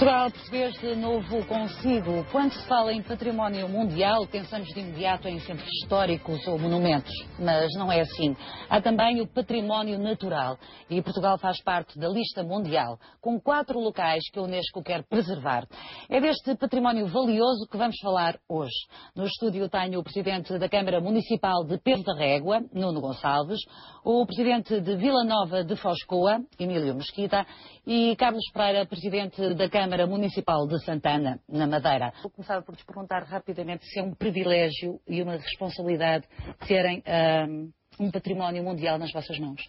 Portugal português de novo consigo. Quando se fala em património mundial, pensamos de imediato em centros históricos ou monumentos, mas não é assim. Há também o património natural e Portugal faz parte da lista mundial, com 4 locais que a Unesco quer preservar. É deste património valioso que vamos falar hoje. No estúdio tenho o Presidente da Câmara Municipal de Peso da Régua, Nuno Gonçalves, o Presidente de Vila Nova de Foscoa, Emílio Mesquita, e Carlos Pereira, Presidente da Câmara Municipal de Santana, na Madeira. Vou começar por te perguntar rapidamente se é um privilégio e uma responsabilidade terem um património mundial nas vossas mãos.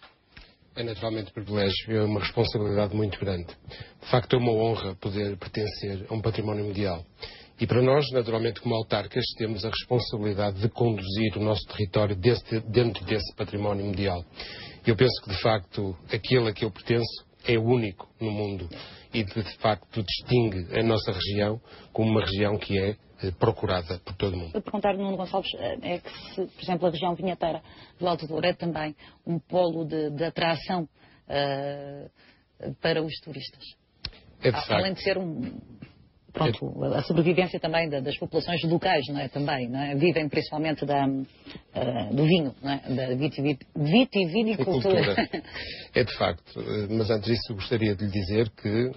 É naturalmente um privilégio, é uma responsabilidade muito grande. De facto, é uma honra poder pertencer a um património mundial. E para nós, naturalmente, como autarcas, temos a responsabilidade de conduzir o nosso território dentro desse património mundial. Eu penso que, de facto, aquele a que eu pertenço é único no mundo e, de facto, distingue a nossa região como uma região que é procurada por todo o mundo. Vou perguntar, Nuno Gonçalves, é que se, por exemplo, a região vinheteira do Alto Douro é também um polo de atração para os turistas. É de facto. Além de ser a sobrevivência também das populações locais, não é? Também, não é? Vivem principalmente do vinho, não é? Da vitivinicultura. É de facto, mas antes disso gostaria de lhe dizer que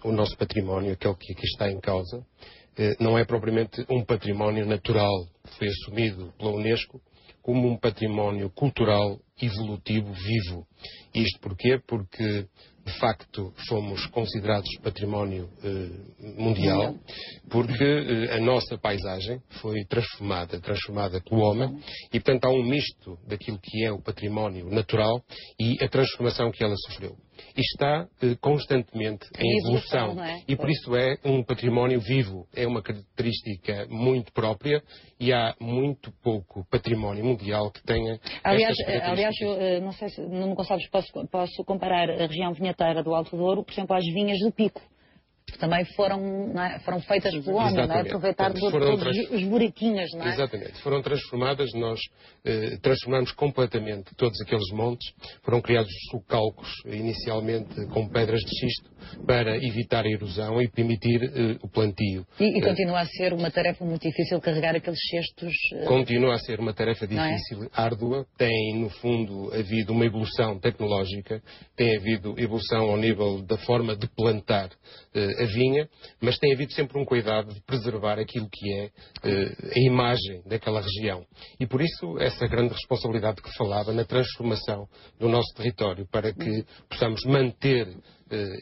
o nosso património, aquele que aqui está em causa, não é propriamente um património natural que foi assumido pela Unesco como um património cultural evolutivo vivo. Isto porquê? Porque, de facto, fomos considerados património mundial, porque a nossa paisagem foi transformada pelo homem, e, portanto, há um misto daquilo que é o património natural e a transformação que ela sofreu. E está constantemente em evolução, não é? E por isso é um património vivo, é uma característica muito própria e há muito pouco património mundial que tenha Aliás, eu não sei se não Gonçalves posso comparar a região vinheteira do Alto Douro, por exemplo, às vinhas do Pico, que também foram feitas pelo homem, não é? Aproveitar todos os buraquinhos, não é? Exatamente. Foram transformadas, nós transformamos completamente todos aqueles montes, foram criados sulcalcos, inicialmente com pedras de xisto, para evitar a erosão e permitir o plantio. E continua a ser uma tarefa muito difícil carregar aqueles cestos. Continua a ser uma tarefa difícil, árdua. Tem, no fundo, havido uma evolução tecnológica, tem havido evolução ao nível da forma de plantar a vinha, mas tem havido sempre um cuidado de preservar aquilo que é a imagem daquela região. E por isso, essa grande responsabilidade que falava na transformação do nosso território para que possamos manter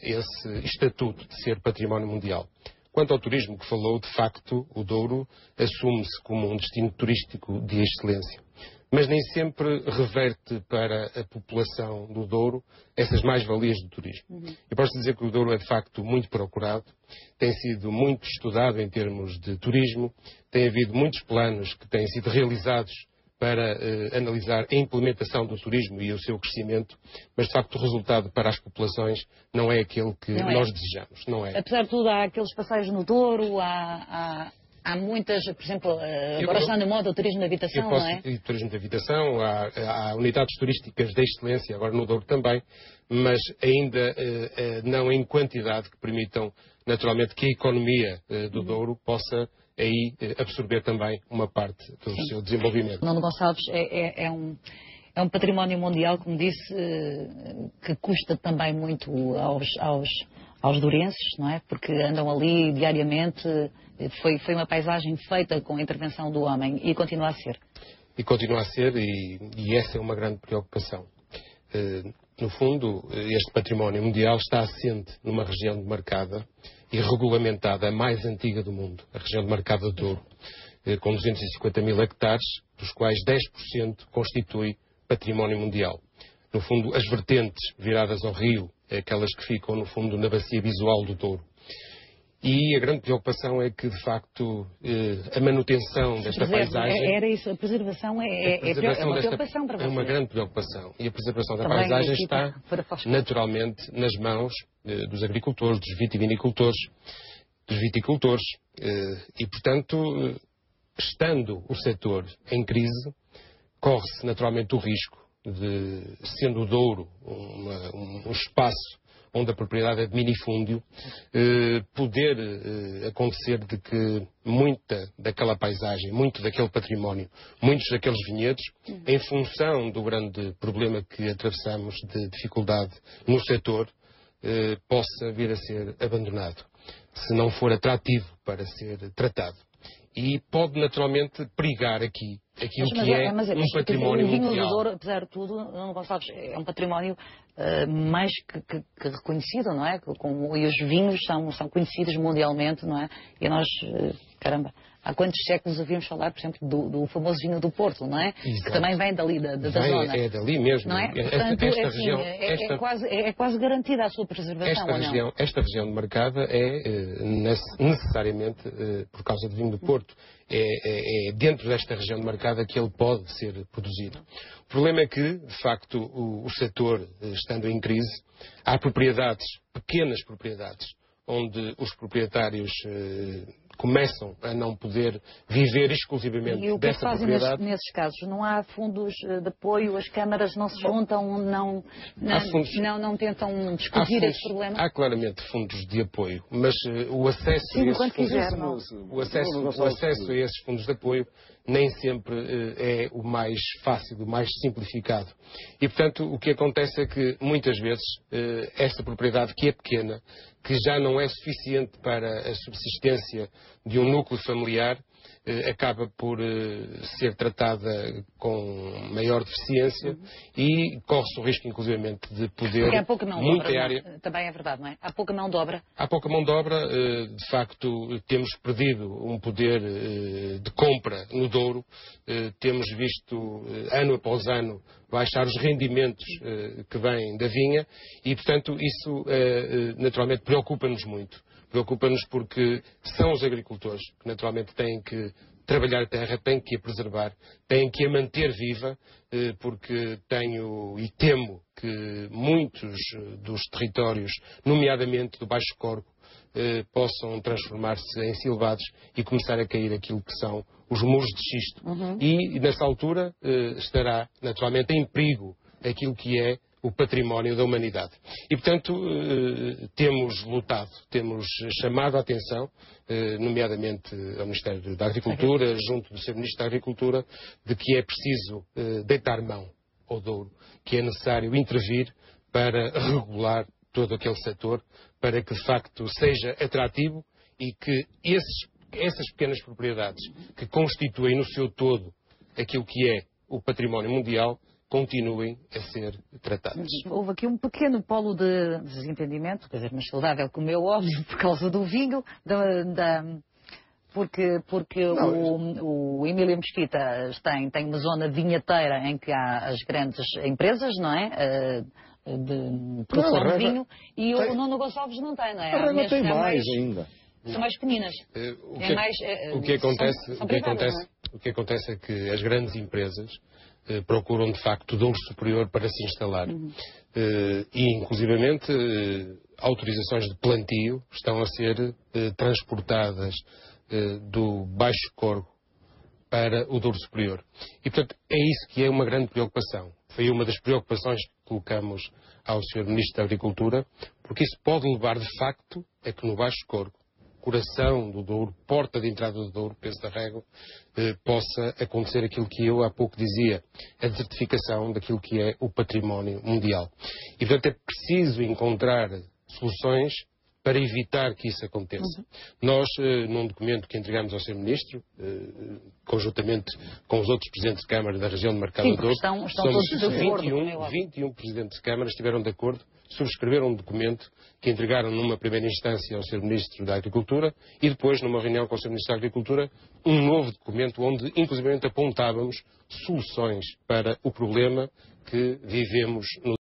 esse estatuto de ser património mundial. Quanto ao turismo que falou, de facto, o Douro assume-se como um destino turístico de excelência. Mas nem sempre reverte para a população do Douro essas mais-valias do turismo. Eu posso dizer que o Douro é, de facto, muito procurado, tem sido muito estudado em termos de turismo, tem havido muitos planos que têm sido realizados para analisar a implementação do turismo e o seu crescimento, mas, de facto, o resultado para as populações não é aquele que nós desejamos. Não é. Apesar de tudo, há aqueles passeios no Douro, há muitas, por exemplo, agora está na moda o turismo de habitação, não é? O turismo de habitação, há unidades turísticas de excelência, agora no Douro também, mas ainda não em quantidade que permitam, naturalmente, que a economia do Douro possa aí absorver também uma parte do seu desenvolvimento. Nuno Gonçalves é um património mundial, como disse, que custa também muito aos dourenses, não é? Porque andam ali diariamente. Foi uma paisagem feita com a intervenção do homem e continua a ser. E continua a ser, e essa é uma grande preocupação. No fundo, este património mundial está assente numa região demarcada e regulamentada, a mais antiga do mundo, a região demarcada do Douro, com 250 mil hectares, dos quais 10% constitui património mundial. No fundo, as vertentes viradas ao rio, aquelas que ficam, no fundo, na bacia visual do Douro. E a grande preocupação é que, de facto, a manutenção desta paisagem... Era isso, a preservação é uma preocupação para vocês. É uma grande preocupação. E a preservação da paisagem está, naturalmente, nas mãos dos agricultores, dos vitivinicultores, dos viticultores. E, portanto, estando o setor em crise, corre-se, naturalmente, o risco de, sendo o Douro um espaço onde a propriedade é de minifúndio, poder acontecer de que muita daquela paisagem, muito daquele património, muitos daqueles vinhedos, em função do grande problema que atravessamos de dificuldade no setor, possa vir a ser abandonado, se não for atrativo para ser tratado. E pode naturalmente perigar aqui aquilo que é um património mundial. O vinho do Douro, apesar de tudo, Gonçalves, é um património mais que reconhecido, não é? E os vinhos são conhecidos mundialmente, não é? E nós, caramba, há quantos séculos ouvimos falar, por exemplo, do famoso vinho do Porto, não é? Exato. Que também vem dali, da zona. É dali mesmo. Não é? Portanto, é quase garantida a sua preservação, ou não? Esta região demarcada é necessariamente por causa do vinho do Porto. É dentro desta região demarcada que ele pode ser produzido. O problema é que, de facto, o setor, estando em crise, há propriedades, pequenas propriedades, onde os proprietários começam a não poder viver exclusivamente dessa propriedade. E o que fazem nesses casos? Não há fundos de apoio, as câmaras não se juntam, não tentam discutir esse problema? Há claramente fundos de apoio, mas o acesso a esses fundos de apoio nem sempre é o mais fácil, o mais simplificado. E, portanto, o que acontece é que, muitas vezes, esta propriedade que é pequena, que já não é suficiente para a subsistência de um núcleo familiar, acaba por ser tratada com maior deficiência e corre-se o risco, inclusivamente, de poder... Porque há pouca mão de obra, também é verdade, não é? Há pouca mão de obra. Há pouca mão de obra, de facto, temos perdido um poder de compra no Douro, temos visto, ano após ano, baixar os rendimentos que vêm da vinha e, portanto, isso naturalmente preocupa-nos muito. Preocupa-nos porque são os agricultores que naturalmente têm que trabalhar a terra, têm que a preservar, têm que a manter viva, porque tenho e temo que muitos dos territórios, nomeadamente do Baixo Corgo, possam transformar-se em silvados e começar a cair aquilo que são os muros de xisto. E nessa altura estará naturalmente em perigo aquilo que é o património da humanidade. E, portanto, temos lutado, temos chamado a atenção, nomeadamente ao Ministério da Agricultura, junto do Sr. Ministro da Agricultura, de que é preciso deitar mão ao Douro, que é necessário intervir para regular todo aquele setor, para que, de facto, seja atrativo e que essas pequenas propriedades que constituem no seu todo aquilo que é o património mundial continuem a ser tratados. Houve aqui um pequeno polo de desentendimento, quer dizer, mas saudável como é óbvio, por causa do vinho, porque o Emílio Mesquita tem uma zona vinheteira em que há as grandes empresas, não é? De produção de vinho, e o Nuno Gonçalves não tem, não é? A Rema tem mais ainda. São mais pequeninas. O que acontece é que as grandes empresas procuram, de facto, o Douro Superior para se instalar. E, inclusivamente, autorizações de plantio estão a ser transportadas do Baixo Corgo para o Douro Superior. E, portanto, é isso que é uma grande preocupação. Foi uma das preocupações que colocamos ao Sr. Ministro da Agricultura, porque isso pode levar, de facto, a que no Baixo Corgo, coração do Douro, porta de entrada do Douro, peso da régua, possa acontecer aquilo que eu há pouco dizia, a desertificação daquilo que é o património mundial. E, portanto, é preciso encontrar soluções para evitar que isso aconteça. Nós, num documento que entregamos ao Sr. Ministro, conjuntamente com os outros Presidentes de Câmara da região de Marcado do Douro, estão todos de acordo, 21 Presidentes de Câmara estiveram de acordo, subscreveram um documento que entregaram numa primeira instância ao Sr. Ministro da Agricultura e depois, numa reunião com o Sr. Ministro da Agricultura, um novo documento onde, inclusivamente, apontávamos soluções para o problema que vivemos no